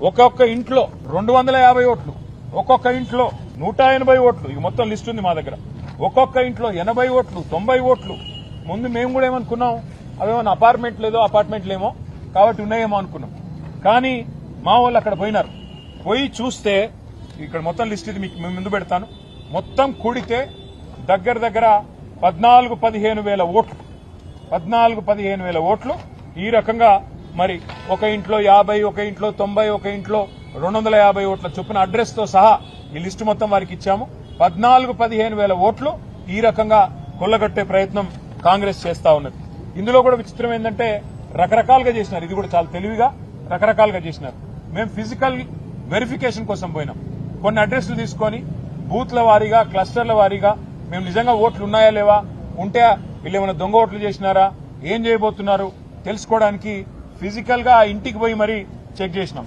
ఒక్కొక్క ఇంట్లో 250 ఓట్లు, ఒక్కొక్క ఇంట్లో 180 ఓట్లు. ఇక మొత్తం లిస్ట్ ఉంది మా దగ్గర. ఒక్కొక్క ఇంట్లో 80 ఓట్లు, 90 ఓట్లు. ముందు మేము కూడా ఏమనుకున్నాం, అవేమన్నా అపార్ట్మెంట్లేమో కాబట్టి ఉన్నాయేమో అనుకున్నాం. కానీ మా వాళ్ళు అక్కడ పోయినారు. పోయి చూస్తే ఇక్కడ మొత్తం లిస్ట్ ఇది మీకు ముందు పెడతాను. మొత్తం కూడితే దగ్గర 14-15 వేల ఓట్లు, 14-15 వేల ఓట్లు. ఈ రకంగా మరి ఒక ఇంట్లో 50, ఒక ఇంట్లో 90, ఒక ఇంట్లో 250 ఓట్ల చొప్పున అడ్రస్ తో సహా ఈ లిస్టు మొత్తం వారికి ఇచ్చాము. 14-15 వేల ఓట్లు ఈ రకంగా కొల్లగొట్టే ప్రయత్నం కాంగ్రెస్ చేస్తా ఉన్నది. ఇందులో కూడా విచిత్రం ఏంటంటే రకరకాలుగా చేసినారు. ఇది కూడా చాలా తెలివిగా రకరకాలుగా చేసినారు. మేము ఫిజికల్ వెరిఫికేషన్ కోసం పోయినాం. కొన్ని అడ్రస్లు తీసుకొని బూత్ల వారీగా, క్లస్టర్ల వారీగా మేము నిజంగా ఓట్లు ఉన్నాయా లేవా, ఉంటే వీళ్ళు ఏమైనా దొంగ ఓట్లు చేసినారా, ఏం చేయబోతున్నారు తెలుసుకోవడానికి ఫిజికల్ గా ఇంటికి పోయి మరీ చెక్ చేసినాం.